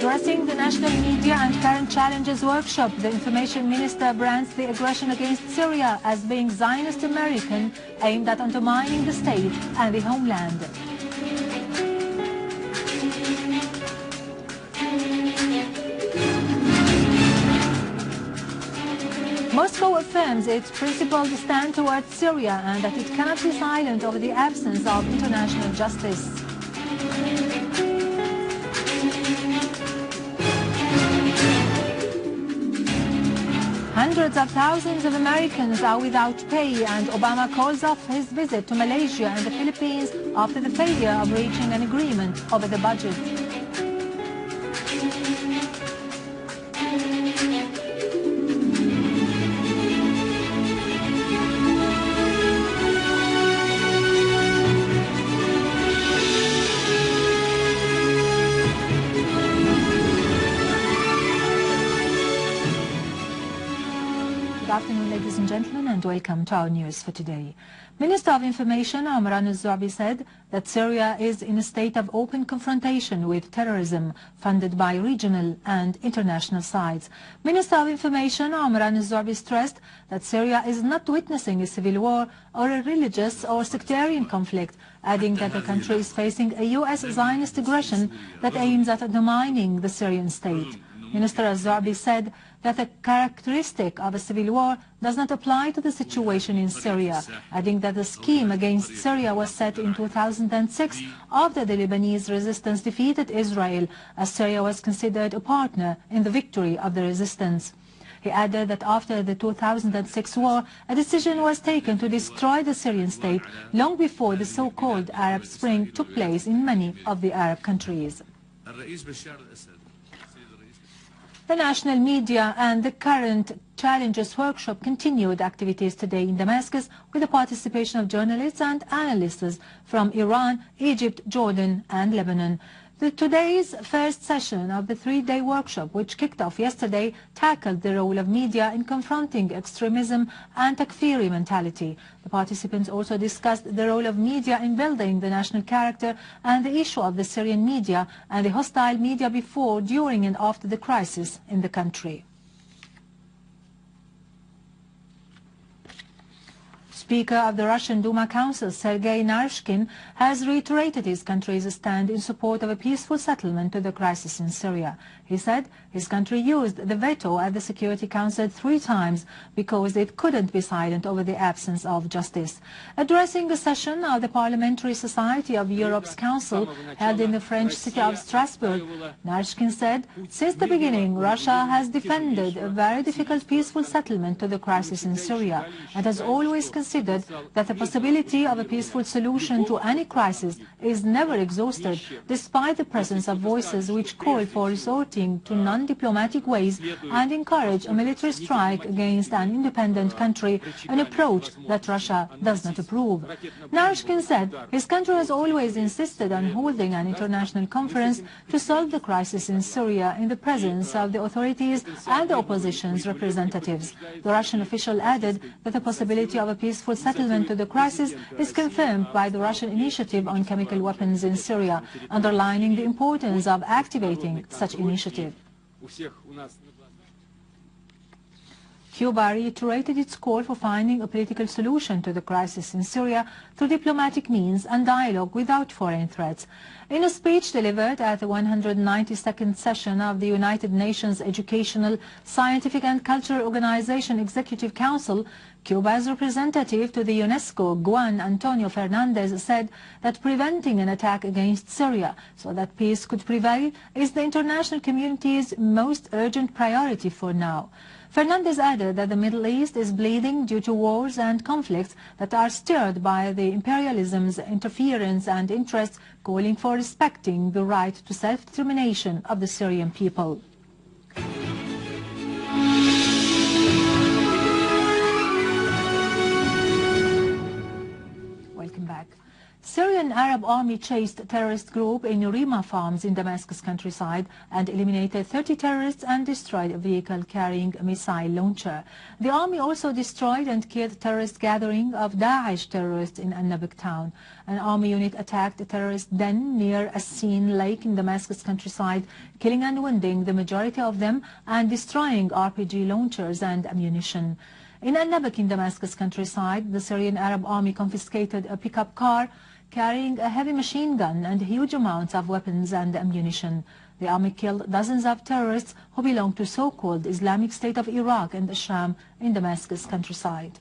Addressing the national media and current challenges workshop, the information minister brands the aggression against Syria as being Zionist American, aimed at undermining the state and the homeland. Moscow affirms its principled stand towards Syria and that it cannot be silent over the absence of international justice. Hundreds of thousands of Americans are without pay, and Obama calls off his visit to Malaysia and the Philippines after the failure of reaching an agreement over the budget. Good afternoon, ladies and gentlemen, and welcome to our news for today. Minister of Information Omran al-Zoubi said that Syria is in a state of open confrontation with terrorism funded by regional and international sides. Minister of Information Omran al-Zoubi stressed that Syria is not witnessing a civil war or a religious or sectarian conflict, adding that the country is facing a US Zionist aggression that aims at undermining the Syrian state. Minister al-Zoubi said that the characteristic of a civil war does not apply to the situation in Syria, adding that the scheme against Syria was set in 2006 after the Lebanese resistance defeated Israel, as Syria was considered a partner in the victory of the resistance. He added that after the 2006 war, a decision was taken to destroy the Syrian state long before the so-called Arab Spring took place in many of the Arab countries. The national media and the current challenges workshop continued activities today in Damascus with the participation of journalists and analysts from Iran, Egypt, Jordan and Lebanon. Today's first session of the three-day workshop, which kicked off yesterday, tackled the role of media in confronting extremism and takfiri mentality. The participants also discussed the role of media in building the national character and the issue of the Syrian media and the hostile media before, during and after the crisis in the country. Speaker of the Russian Duma Council, Sergei Narishkin, has reiterated his country's stand in support of a peaceful settlement to the crisis in Syria. He said his country used the veto at the Security Council 3 times because it couldn't be silent over the absence of justice. Addressing a session of the Parliamentary Society of Europe's Council held in the French city of Strasbourg, Narishkin said, since the beginning, Russia has defended a very difficult peaceful settlement to the crisis in Syria and has always considered that the possibility of a peaceful solution to any crisis is never exhausted, despite the presence of voices which call for resorting to non-diplomatic ways and encourage a military strike against an independent country, an approach that Russia does not approve. Narishkin said his country has always insisted on holding an international conference to solve the crisis in Syria in the presence of the authorities and the opposition's representatives. The Russian official added that the possibility of a peaceful settlement to the crisis is confirmed by the Russian initiative on chemical weapons in Syria, underlining the importance of activating such initiative. Cuba reiterated its call for finding a political solution to the crisis in Syria through diplomatic means and dialogue without foreign threats. In a speech delivered at the 192nd session of the United Nations Educational, Scientific and Cultural Organization Executive Council, Cuba's representative to the UNESCO, Juan Antonio Fernandez, said that preventing an attack against Syria so that peace could prevail is the international community's most urgent priority for now. Fernandez added that the Middle East is bleeding due to wars and conflicts that are stirred by the imperialism's interference and interests, calling for respecting the right to self-determination of the Syrian people. Welcome back. Syrian Arab army chased terrorist group in Rima farms in Damascus countryside and eliminated 30 terrorists and destroyed a vehicle carrying a missile launcher. The army also destroyed and killed terrorist gathering of Daesh terrorists in Al-Nabak town. An army unit attacked a terrorist den near Assin Lake in Damascus countryside, killing and wounding the majority of them and destroying RPG launchers and ammunition. In Al-Nabak in Damascus countryside, the Syrian Arab army confiscated a pickup car carrying a heavy machine gun and huge amounts of weapons and ammunition. The army killed dozens of terrorists who belong to so-called Islamic State of Iraq and al-Sham in Damascus countryside.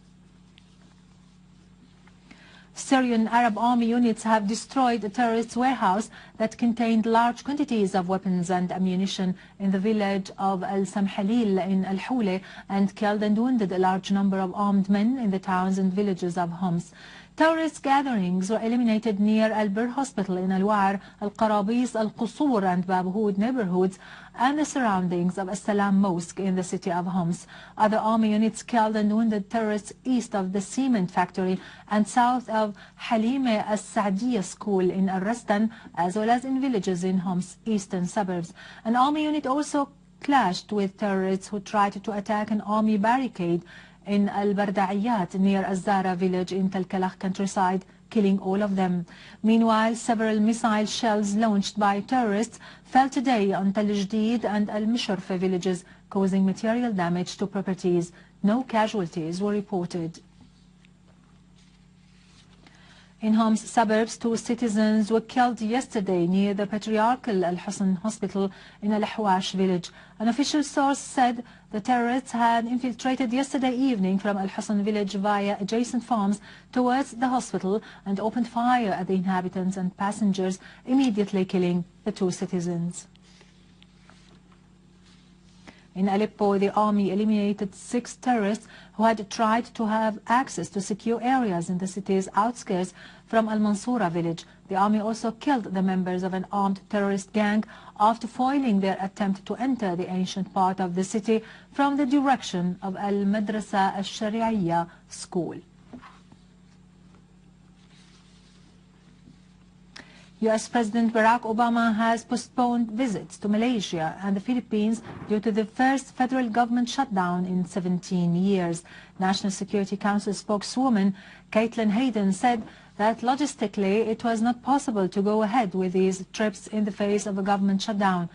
Syrian Arab army units have destroyed a terrorist warehouse that contained large quantities of weapons and ammunition in the village of al-Samhalil in al-Hule and killed and wounded a large number of armed men in the towns and villages of Homs. Terrorist gatherings were eliminated near Al-Bir Hospital in Al-War, Al-Qarabis, Al-Qusur and Babhoud neighborhoods and the surroundings of As-Salam Mosque in the city of Homs. Other army units killed and wounded terrorists east of the cement factory and south of Halime As-Saadiya school in Al-Rastan, as well as in villages in Homs' eastern suburbs. An army unit also clashed with terrorists who tried to attack an army barricade in Al-Barda'iyat near Az-Zara village in Talkalakh countryside, killing all of them. Meanwhile, several missile shells launched by terrorists fell today on Tal Jdid and Al-Mishrfa villages, causing material damage to properties. No casualties were reported. In Homs suburbs, 2 citizens were killed yesterday near the patriarchal Al-Husn hospital in Al-Ahwash village. An official source said the terrorists had infiltrated yesterday evening from Al-Husn village via adjacent farms towards the hospital and opened fire at the inhabitants and passengers, immediately killing the 2 citizens. In Aleppo, the army eliminated 6 terrorists who had tried to have access to secure areas in the city's outskirts from Al-Mansoura village. The army also killed the members of an armed terrorist gang after foiling their attempt to enter the ancient part of the city from the direction of Al-Madrasa Al-Shari'iyya school. US President Barack Obama has postponed visits to Malaysia and the Philippines due to the first federal government shutdown in 17 years. National Security Council spokeswoman Caitlin Hayden said that logistically it was not possible to go ahead with these trips in the face of a government shutdown.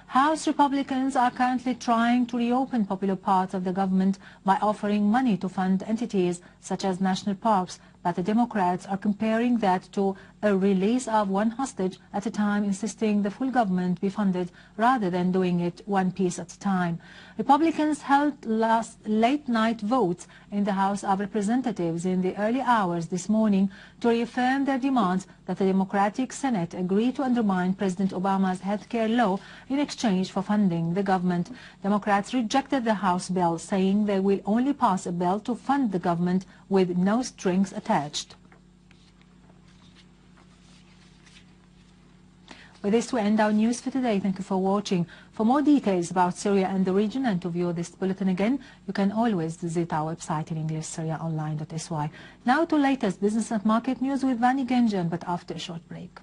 House Republicans are currently trying to reopen popular parts of the government by offering money to fund entities such as national parks, but the Democrats are comparing that to a release of one hostage at a time, insisting the full government be funded rather than doing it one piece at a time. Republicans held late-night votes in the House of Representatives in the early hours this morning to reaffirm their demands that the Democratic Senate agree to undermine President Obama's healthcare law in exchange for funding the government. Democrats rejected the House bill, saying they will only pass a bill to fund the government with no strings attached. With this, we end our news for today. Thank you for watching. For more details about Syria and the region and to view this bulletin again, you can always visit our website in English, syriaonline.sy. Now to latest business and market news with Vani Genjan, but after a short break.